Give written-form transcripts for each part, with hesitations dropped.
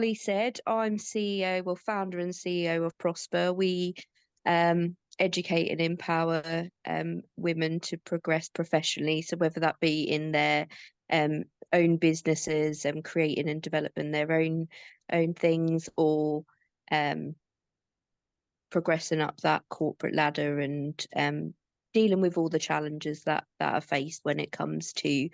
Ollie said, I'm CEO, well, founder and CEO of ProspHER. We educate and empower women to progress professionally. So whether that be in their own businesses and creating and developing their own things, or progressing up that corporate ladder and dealing with all the challenges that are faced when it comes to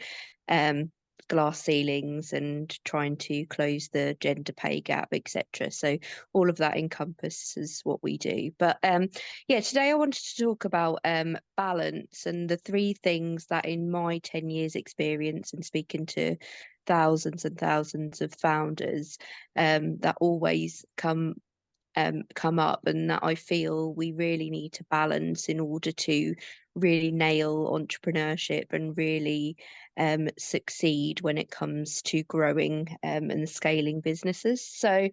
glass ceilings and trying to close the gender pay gap, etc. So all of that encompasses what we do. But yeah, today I wanted to talk about balance and the three things that in my 10 years experience and speaking to thousands and thousands of founders that always come up, and that I feel we really need to balance in order to really nail entrepreneurship and really succeed when it comes to growing and scaling businesses. So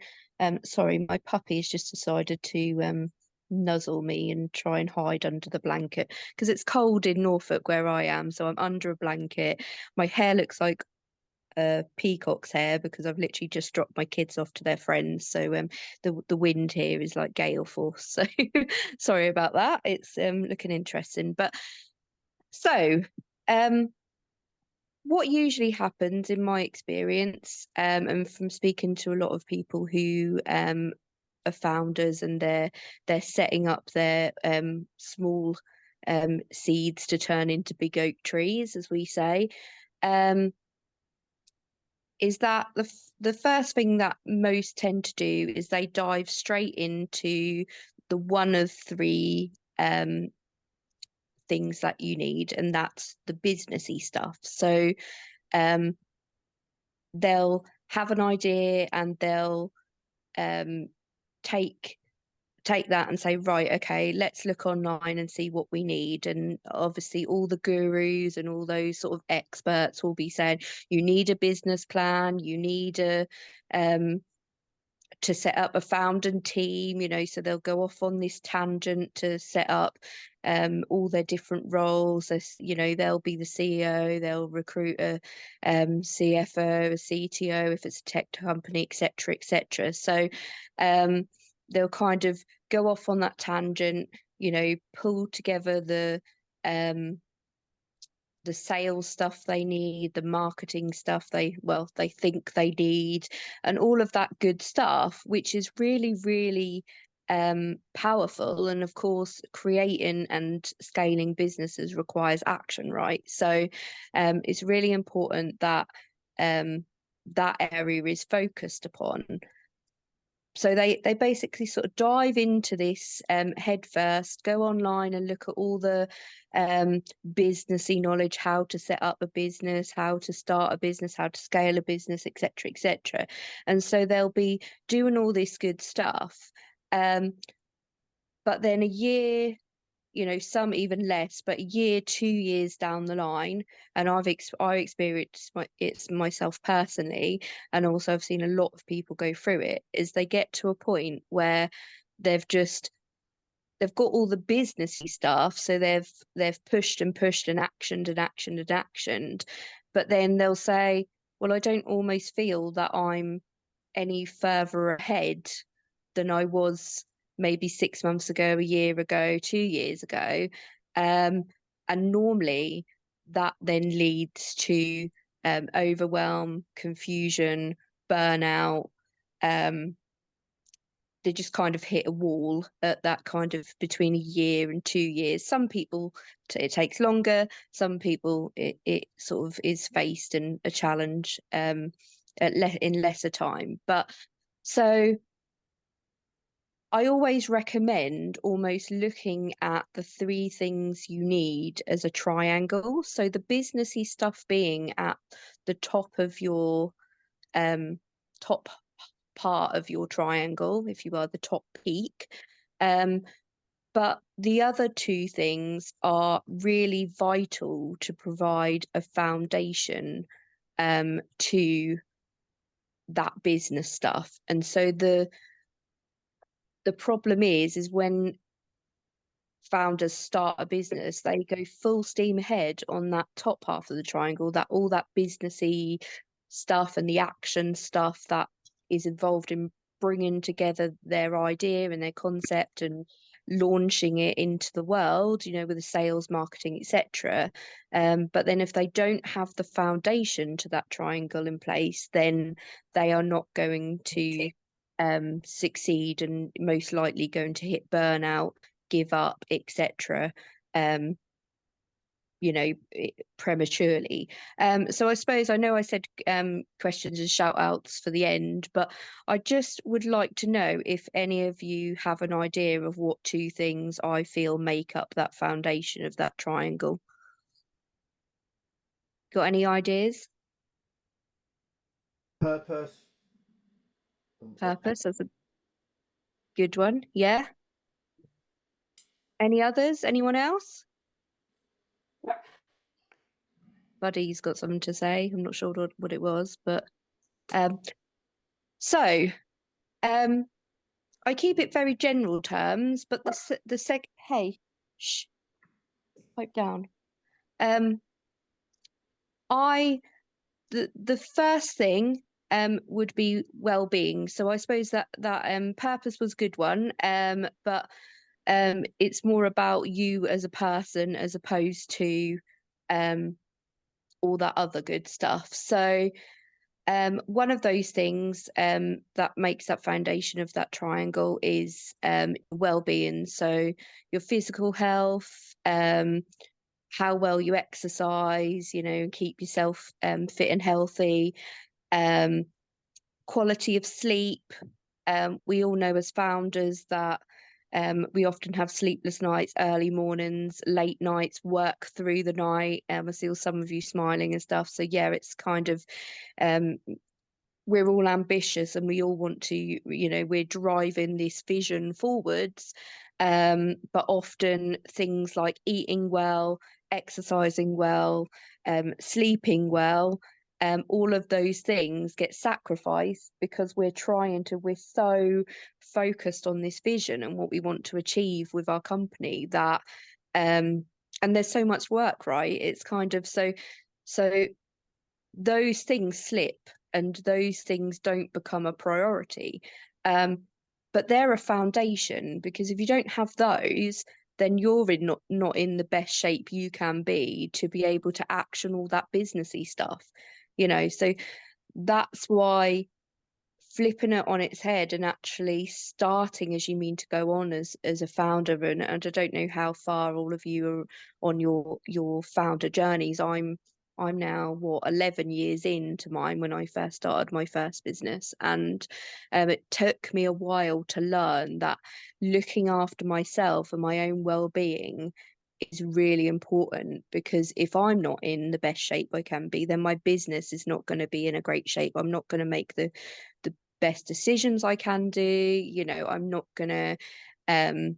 sorry, my puppy's just decided to nuzzle me and try and hide under the blanket because it's cold in Norfolk where I am, so I'm under a blanket. My hair looks like peacock's hair because I've literally just dropped my kids off to their friends. So the wind here is like gale force. So sorry about that. It's looking interesting. But so what usually happens in my experience, and from speaking to a lot of people who are founders and they're setting up their small seeds to turn into big oak trees, as we say, is that the first thing that most tend to do is they dive straight into the one of three things that you need, and that's the businessy stuff. So they'll have an idea and they'll take that and say, right, okay, let's look online and see what we need. And obviously all the gurus and all those sort of experts will be saying you need a business plan, you need a to set up a founding team, so they'll go off on this tangent to set up all their different roles. They'll be the CEO, they'll recruit a CFO, a CTO if it's a tech company, etc., etc. So they'll kind of go off on that tangent, pull together the sales stuff they need, the marketing stuff they think they need, and all of that good stuff, which is really, really powerful. And of course, creating and scaling businesses requires action, right? So it's really important that that area is focused upon. So they basically sort of dive into this head first, go online and look at all the businessy knowledge, how to set up a business, how to start a business, how to scale a business, etc., etc. And so they'll be doing all this good stuff. But then a year, some even less, but a year, 2 years down the line, and I experienced it myself personally, and also I've seen a lot of people go through it, is they get to a point where they've got all the businessy stuff, so they've pushed and pushed and actioned, but then they'll say, well, I don't almost feel that I'm any further ahead than I was maybe 6 months ago, a year ago, 2 years ago. And normally that then leads to overwhelm, confusion, burnout. They just kind of hit a wall at that kind of between a year and 2 years. Some people it takes longer. Some people it sort of is faced in a challenge in lesser time. But so I always recommend almost looking at the three things you need as a triangle. So the businessy stuff being at the top of your top part of your triangle, if you are the top peak. But the other two things are really vital to provide a foundation to that business stuff. And so the problem is when founders start a business, they go full steam ahead on that top half of the triangle, that all that businessy stuff and the action stuff that is involved in bringing together their idea and their concept and launching it into the world, you know, with the sales, marketing, etc. But then if they don't have the foundation to that triangle in place, then they are not going to succeed, and most likely going to hit burnout, give up, etc. You know, prematurely. So I suppose, I know I said questions and shout outs for the end, but I just would like to know if any of you have an idea of what two things I feel make up that foundation of that triangle. Got any ideas? Purpose. Purpose, that's a good one. Yeah. Any others? Anyone else? Buddy's got something to say. I'm not sure what it was, but um, so I keep it very general terms, but hey, shh, pipe down. I the first thing would be well-being. So I suppose that purpose was a good one, but it's more about you as a person as opposed to all that other good stuff. So one of those things that makes that foundation of that triangle is well-being. So your physical health, how well you exercise, you know, keep yourself fit and healthy, quality of sleep. We all know as founders that we often have sleepless nights, early mornings, late nights, work through the night. I see some of you smiling and stuff. So yeah, it's kind of we're all ambitious and we all want to, you know, we're driving this vision forwards. But often things like eating well, exercising well, sleeping well, all of those things get sacrificed because we're so focused on this vision and what we want to achieve with our company that, and there's so much work, right? It's kind of so those things slip and those things don't become a priority. But they're a foundation, because if you don't have those, then you're not in the best shape you can be to be able to action all that businessy stuff, you know. So that's why flipping it on its head and actually starting as you mean to go on as a founder, and I don't know how far all of you are on your founder journeys. I'm now 11 years into mine, when I first started my first business, and it took me a while to learn that looking after myself and my own well-being is really important, because if I'm not in the best shape I can be, then my business is not going to be in a great shape. I'm not going to make the best decisions I can do. You know, I'm not going to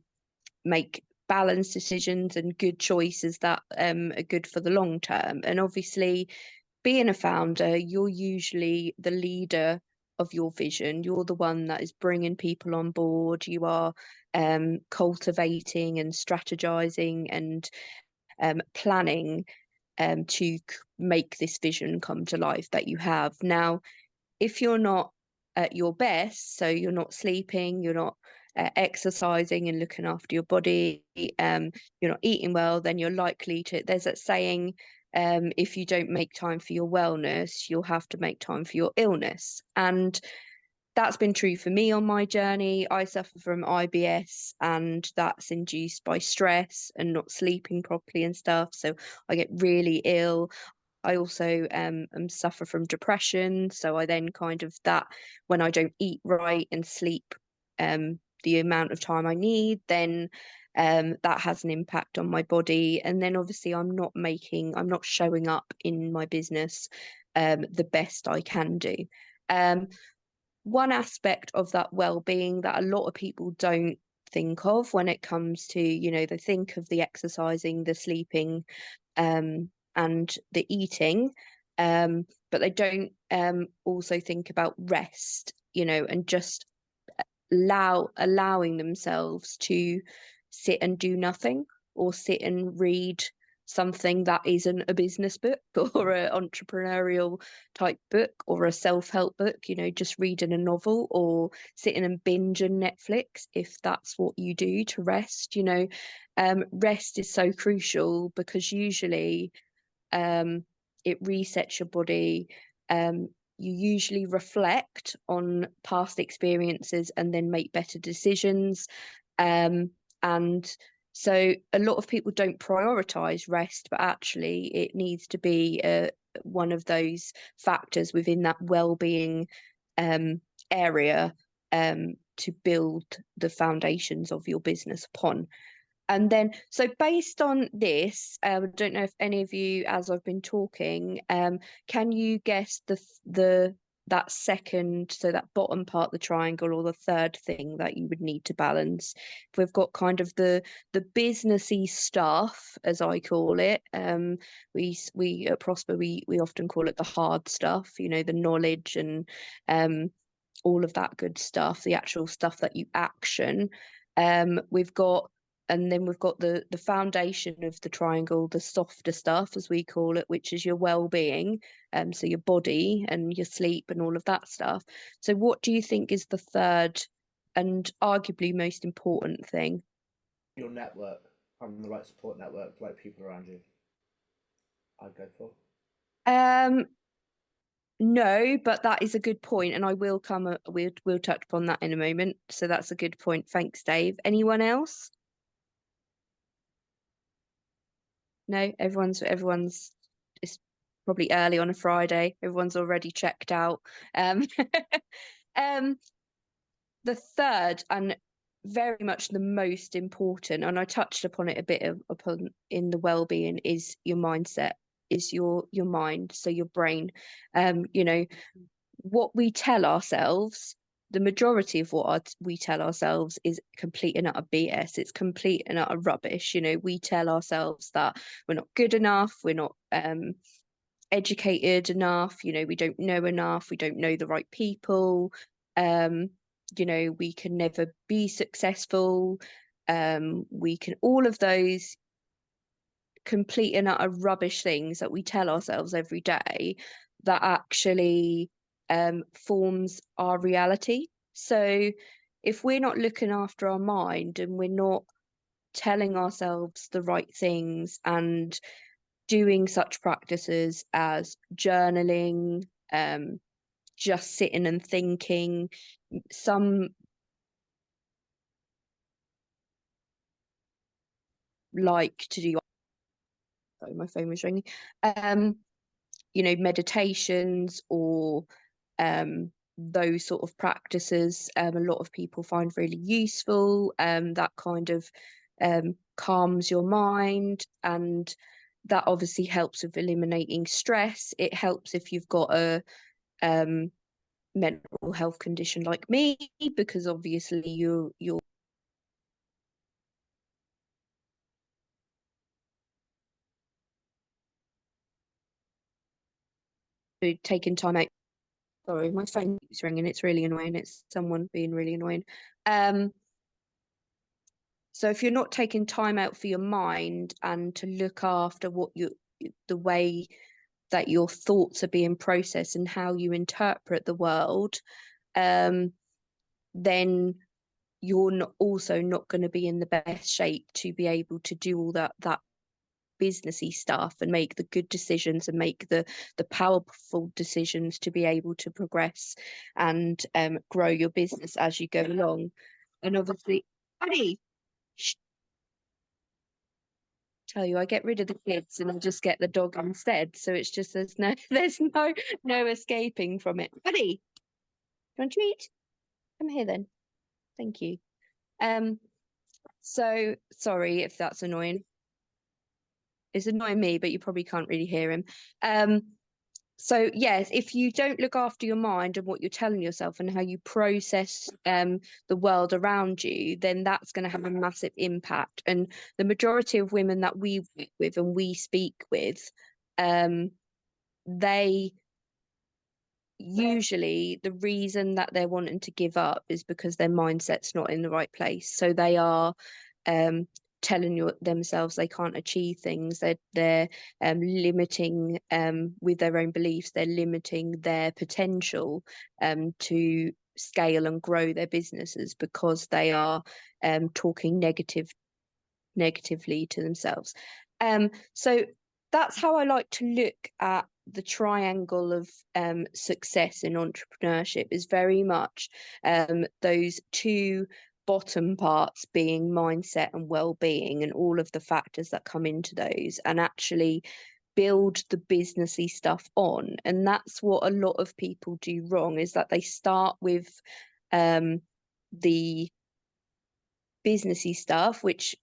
make balanced decisions and good choices that are good for the long term. And obviously, being a founder, you're usually the leader of your vision. You're the one that is bringing people on board. You are cultivating and strategizing and planning to make this vision come to life that you have. Now, if you're not at your best, so you're not sleeping, you're not exercising and looking after your body, you're not eating well, then you're likely to, there's that saying, if you don't make time for your wellness, you'll have to make time for your illness. And that's been true for me on my journey. I suffer from IBS, and that's induced by stress and not sleeping properly and stuff. So I get really ill. I also suffer from depression. So I then kind of, that when I don't eat right and sleep the amount of time I need, then that has an impact on my body. And then obviously I'm not showing up in my business the best I can do. One aspect of that well-being that a lot of people don't think of when it comes to, you know, they think of the exercising, the sleeping, and the eating, but they don't also think about rest, you know, and just allowing themselves to sit and do nothing, or sit and read something that isn't a business book or an entrepreneurial type book or a self-help book, just reading a novel or sitting and binge on Netflix, if that's what you do to rest. Rest is so crucial because usually it resets your body. You usually reflect on past experiences and then make better decisions. And so a lot of people don't prioritize rest, but actually it needs to be one of those factors within that well-being area to build the foundations of your business upon. And then, so based on this, I don't know if any of you, as I've been talking, can you guess that second, so that bottom part of the triangle, or the third thing that you would need to balance? If we've got kind of the businessy stuff, as I call it, we at Prosper we often call it the hard stuff, the knowledge and all of that good stuff, the actual stuff that you action. And then we've got the foundation of the triangle, the softer stuff, as we call it, which is your well-being, so your body and your sleep and all of that stuff. So what do you think is the third and arguably most important thing? Your network, having the right support network, the right people around you. I'd go for. No, but that is a good point, and I will come. We'll touch upon that in a moment. So that's a good point. Thanks, Dave. Anyone else? No, everyone's it's probably early on a Friday. Everyone's already checked out. Um, the third and very much the most important, and I touched upon it a bit upon in the well-being, is your mindset, is your mind, so your brain. What we tell ourselves, the majority of what we tell ourselves is complete and utter BS. It's complete and utter rubbish. We tell ourselves that we're not good enough, we're not educated enough, we don't know enough, we don't know the right people, we can never be successful. We can, all of those complete and utter rubbish things that we tell ourselves every day that actually forms our reality. So if we're not looking after our mind and we're not telling ourselves the right things and doing such practices as journaling, just sitting and thinking, some like to do, sorry, my phone was ringing, meditations or those sort of practices, a lot of people find really useful. That kind of calms your mind, and that obviously helps with eliminating stress. It helps if you've got a mental health condition like me, because obviously you're taking time out. Sorry, my phone keeps ringing. It's really annoying. It's someone being really annoying. So if you're not taking time out for your mind and to look after the way that your thoughts are being processed and how you interpret the world, then you're also not going to be in the best shape to be able to do all that businessy stuff and make the good decisions and make the powerful decisions to be able to progress and grow your business as you go along. And obviously, buddy, tell you, I get rid of the kids and I just get the dog instead. So it's just there's no escaping from it. Buddy, do you want to eat? Come here then. Thank you. So sorry if that's annoying. It's annoying me, but you probably can't really hear him. So yes, if you don't look after your mind and what you're telling yourself and how you process the world around you, then that's going to have a massive impact. And the majority of women that we work with and we speak with, they usually, the reason that they're wanting to give up is because their mindset's not in the right place. So they are telling themselves they can't achieve things. They're limiting with their own beliefs. They're limiting their potential to scale and grow their businesses because they are talking negatively to themselves. So that's how I like to look at the triangle of success in entrepreneurship, is very much those two bottom parts being mindset and well-being and all of the factors that come into those, and actually build the businessy stuff on. And that's what a lot of people do wrong, is that they start with the businessy stuff, which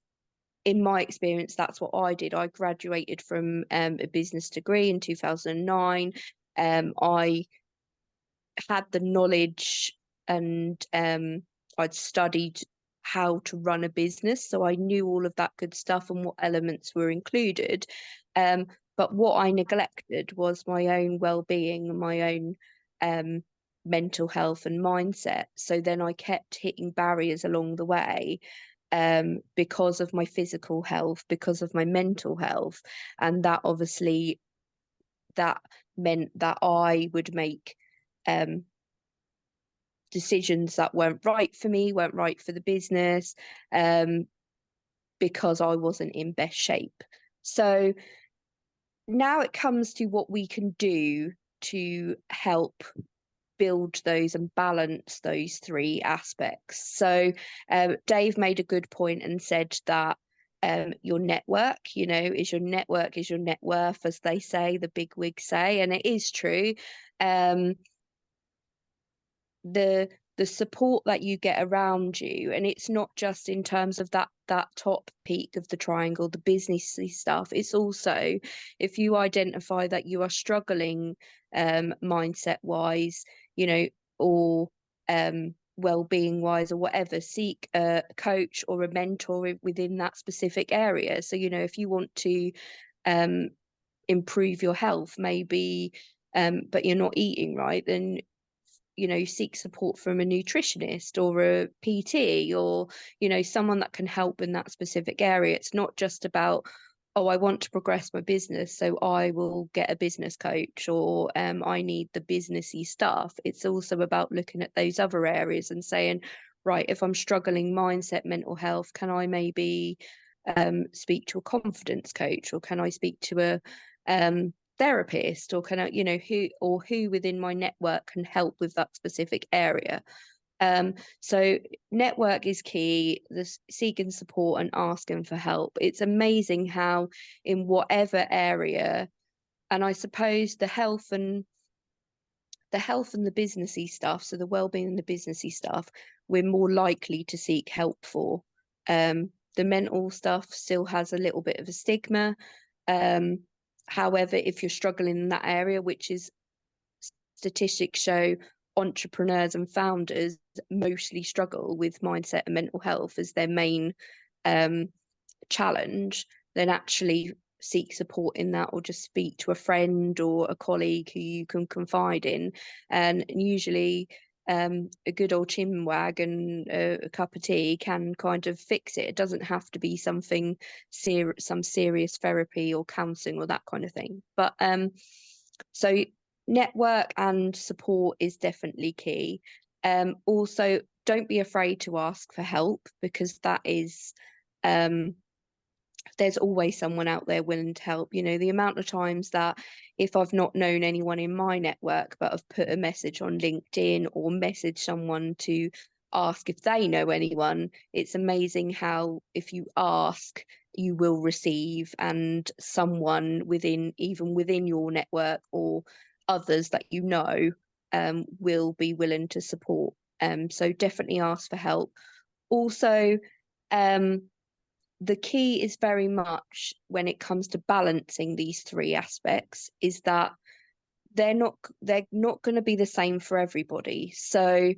in my experience, that's what I did. I graduated from a business degree in 2009. I had the knowledge, and I'd studied how to run a business, so I knew all of that good stuff and what elements were included. But what I neglected was my own well-being and my own mental health and mindset. So then I kept hitting barriers along the way, because of my physical health, because of my mental health. And that obviously, that meant that I would make decisions that weren't right for me, weren't right for the business, because I wasn't in best shape. So now it comes to what we can do to help build those and balance those three aspects. So Dave made a good point and said that your network, is your net worth, as they say, the big wigs say, and it is true. The support that you get around you, and it's not just in terms of that top peak of the triangle, the businessy stuff. It's also, if you identify that you are struggling mindset wise, or well-being wise or whatever, seek a coach or a mentor within that specific area. So if you want to improve your health, maybe, but you're not eating right, then seek support from a nutritionist or a PT, or someone that can help in that specific area. It's not just about, oh, I want to progress my business, so I will get a business coach, or I need the businessy stuff. It's also about looking at those other areas and saying, right, if I'm struggling mindset, mental health, can I maybe speak to a confidence coach, or can I speak to a therapist, or can I, who within my network can help with that specific area. So network is key, the seeking support and asking for help. It's amazing how in whatever area, and I suppose the health and the businessy stuff, so the well-being and the businessy stuff, we're more likely to seek help for. The mental stuff still has a little bit of a stigma. However, if you're struggling in that area, which is, statistics show entrepreneurs and founders mostly struggle with mindset and mental health as their main challenge, then actually seek support in that, or just speak to a friend or a colleague who you can confide in. And usually a good old chinwag and a cup of tea can kind of fix it. It doesn't have to be something some serious therapy or counselling or that kind of thing. But so network and support is definitely key. Also, don't be afraid to ask for help, because that is there's always someone out there willing to help. The amount of times that, if I've not known anyone in my network, but I've put a message on LinkedIn or messaged someone to ask if they know anyone, it's amazing how if you ask, you will receive, and someone even within your network or others that will be willing to support. So definitely ask for help. Also, the key is very much, when it comes to balancing these three aspects, is that they're not going to be the same for everybody. So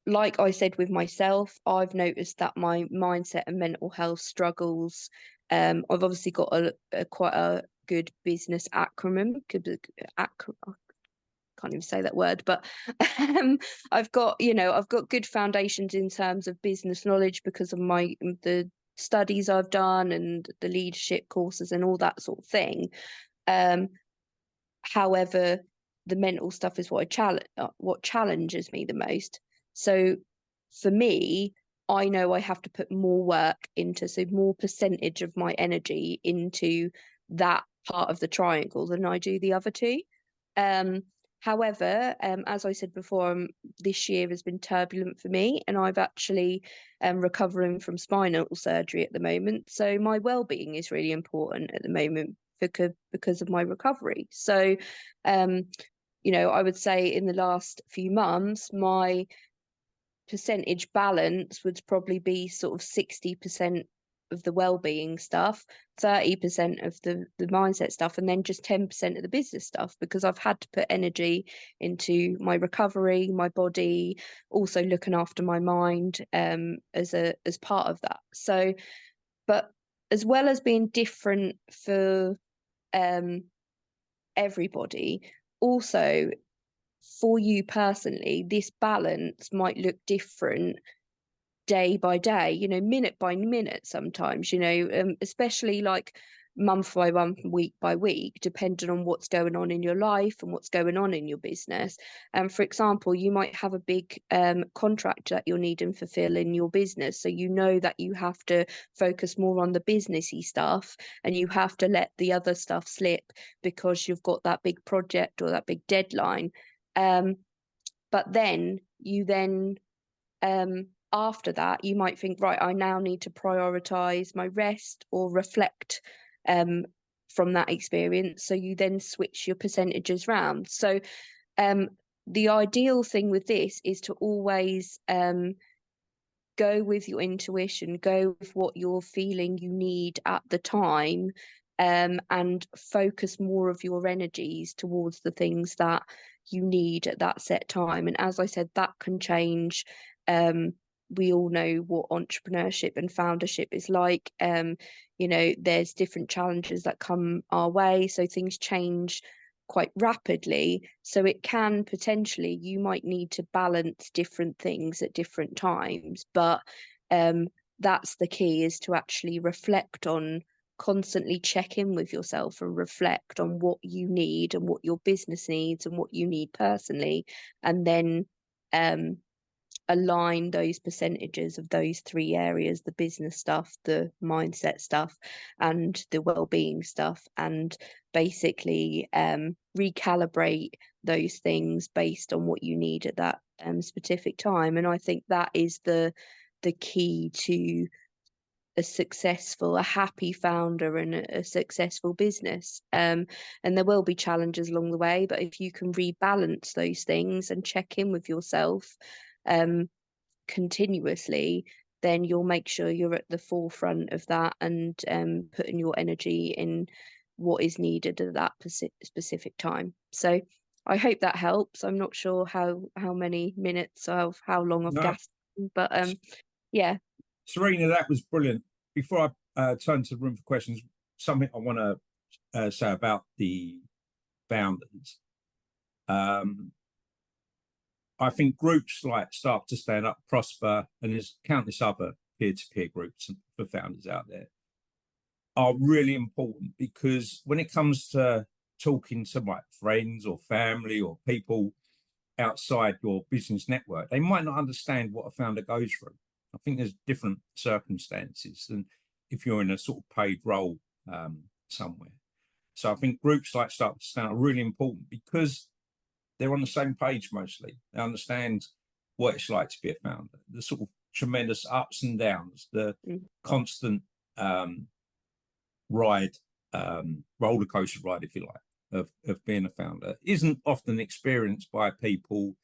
like I said with myself, I've noticed that my mindset and mental health struggles, I've obviously got a quite a good business acumen. Can't even say that word, but I've got good foundations in terms of business knowledge because of the studies I've done and the leadership courses and all that sort of thing. However, the mental stuff is what challenges me the most. So for me, I know I have to put more work into, so more percentage of my energy into that part of the triangle than I do the other two. However, as I said before, this year has been turbulent for me, and I've actually recovering from spinal surgery at the moment. So my well-being is really important at the moment because of my recovery. So, you know, I would say in the last few months, my percentage balance would probably be sort of 60% of the well-being stuff, 30% of the mindset stuff, and then just 10% of the business stuff, because I've had to put energy into my recovery, my body, also looking after my mind as part of that. So, but as well as being different for everybody, also for you personally, this balance might look different day by day, you know, minute by minute sometimes, you know, especially like month by month, week by week, depending on what's going on in your life and what's going on in your business. For example, you might have a big contract that you're needing to fulfill in your business, so you know that you have to focus more on the businessy stuff and you have to let the other stuff slip because you've got that big project or that big deadline. But then after that, you might think, right, I now need to prioritize my rest or reflect from that experience. So you then switch your percentages round. So the ideal thing with this is to always go with your intuition, go with what you're feeling you need at the time, and focus more of your energies towards the things that you need at that set time. And as I said, that can change. We all know what entrepreneurship and foundership is like. You know, there's different challenges that come our way, so things change quite rapidly. So it can potentially, you might need to balance different things at different times. But that's the key, is to actually reflect on, constantly check in with yourself and reflect on what you need and what your business needs and what you need personally, and then align those percentages of those three areas: the business stuff, the mindset stuff, and the well-being stuff, and basically recalibrate those things based on what you need at that specific time. And I think that is the key to a happy founder and a successful business. And there will be challenges along the way, but if you can rebalance those things and check in with yourself continuously, then you'll make sure you're at the forefront of that and putting your energy in what is needed at that specific time. So I hope that helps. I'm not sure how many minutes of how long I've gasped, but yeah. Serena, that was brilliant. Before I turn to the room for questions, something I want to say about the founders. I think groups like Start to Stand Up, ProspHER, and there's countless other peer-to-peer groups for founders out there, are really important, because when it comes to talking to like friends or family or people outside your business network, they might not understand what a founder goes through. I think there's different circumstances than if you're in a sort of paid role somewhere. So I think groups like Start to Stand are really important, because they're on the same page mostly. They understand what it's like to be a founder, the sort of tremendous ups and downs, the constant roller coaster ride, if you like, of being a founder isn't often experienced by people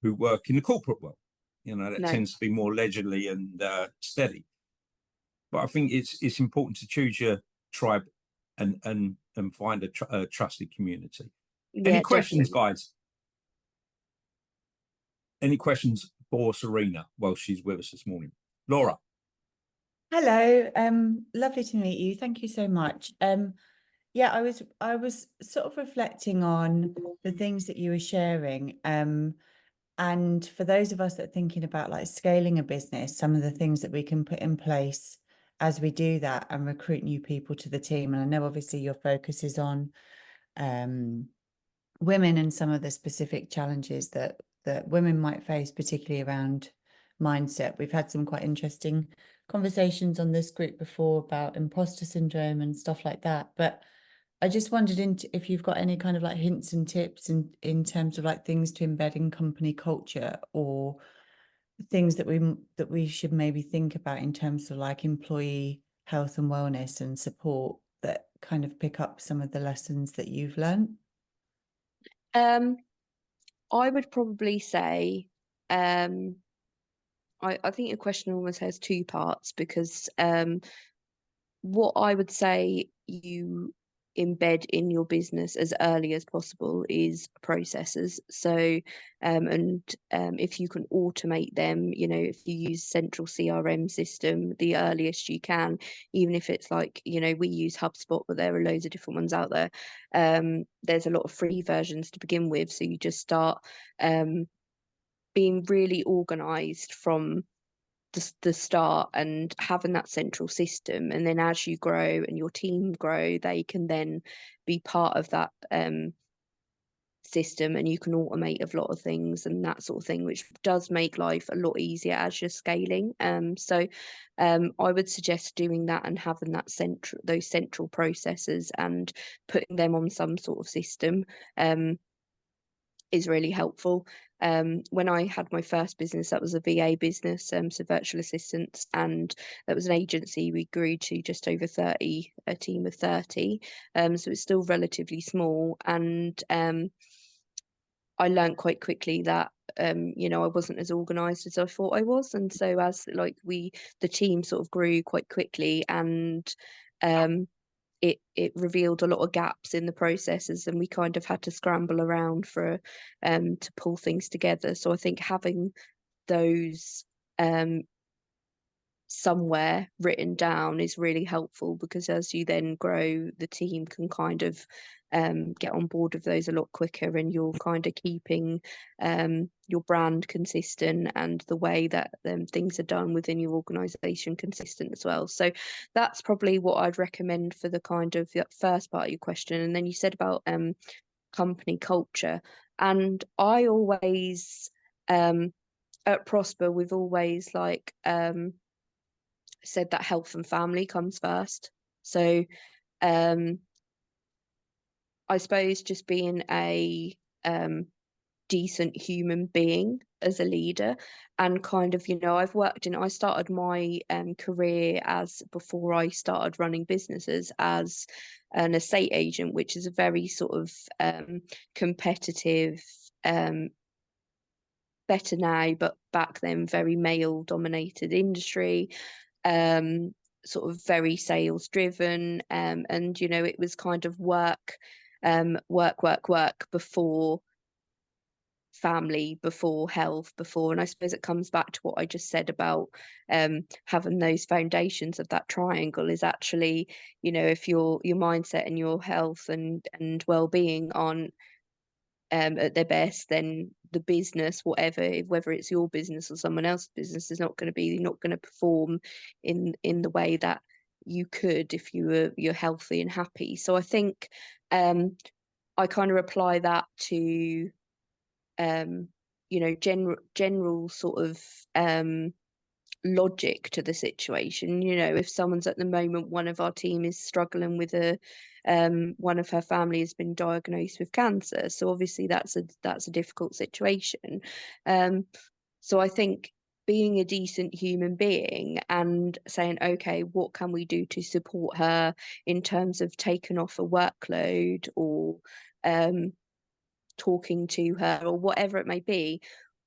who work in the corporate world. You know, that tends to be more leisurely and steady. But I think it's important to choose your tribe and find a trusted community. Yeah, any questions, definitely. Guys? Any questions for Serena while she's with us this morning? Laura. Hello, lovely to meet you. Thank you so much. Yeah, I was sort of reflecting on the things that you were sharing. And for those of us that are thinking about like scaling a business, some of the things that we can put in place as we do that and recruit new people to the team. And I know obviously your focus is on women and some of the specific challenges that women might face, particularly around mindset. We've had some quite interesting conversations on this group before about imposter syndrome and stuff like that. But I just wondered if you've got any kind of like hints and tips in terms of like things to embed in company culture, or things that we should maybe think about in terms of like employee health and wellness and support that kind of pick up some of the lessons that you've learned. I would probably say, I think the question almost has two parts, because what I would say you embed in your business as early as possible is processes. So if you can automate them, you know, if you use central CRM system the earliest you can, even if it's like, you know, we use HubSpot, but there are loads of different ones out there. There's a lot of free versions to begin with, so you just start being really organized from the start and having that central system, and then as you grow and your team grow, they can then be part of that system, and you can automate a lot of things and that sort of thing, which does make life a lot easier as you're scaling. So I would suggest doing that and having that those central processes and putting them on some sort of system is really helpful. When I had my first business, that was a VA business, so virtual assistants, and that was an agency. We grew to just over 30, a team of 30. So it's still relatively small, and I learned quite quickly that you know, I wasn't as organized as I thought I was, and so as like the team sort of grew quite quickly, and it revealed a lot of gaps in the processes, and we kind of had to scramble around for to pull things together. So I think having those somewhere written down is really helpful, because as you then grow, the team can kind of get on board with those a lot quicker, and you're kind of keeping your brand consistent and the way that things are done within your organization consistent as well. So that's probably what I'd recommend for the kind of the first part of your question. And then you said about company culture, and I always at ProspHER, we've always like said that health and family comes first. So I suppose just being a decent human being as a leader, and kind of, you know, I started my career before I started running businesses as an estate agent, which is a very sort of competitive, better now, but back then very male dominated industry, sort of very sales driven, and you know, it was kind of work before family, before health, before. And I suppose it comes back to what I just said about having those foundations of that triangle is actually, you know, if your mindset and your health and well-being aren't at their best, then the business, whether it's your business or someone else's business, is not going to perform in the way that you could if you're healthy and happy. So I think I kind of apply that to you know, general sort of logic to the situation. You know, if someone's at the moment, one of our team is struggling with one of her family has been diagnosed with cancer, so obviously that's a difficult situation. So I think being a decent human being and saying, okay, what can we do to support her in terms of taking off a workload, or talking to her, or whatever it may be,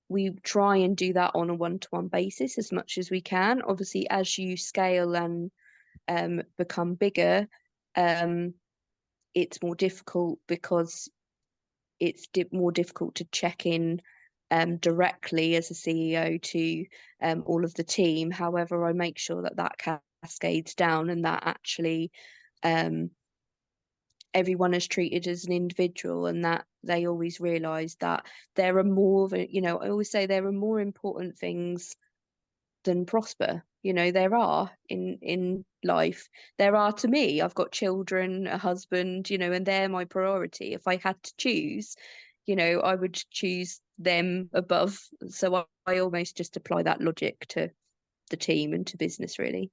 we try and do that on a one-to-one basis as much as we can. Obviously, as you scale and become bigger, it's more difficult, because it's more difficult to check in directly as a CEO to all of the team. However, I make sure that cascades down, and that actually everyone is treated as an individual, and that they always realize that there are more, you know, I always say there are more important things than prosper. You know, there are in life, there are to me. I've got children, a husband, you know, and they're my priority. If I had to choose, you know, I would choose them above. So I almost just apply that logic to the team and to business, really.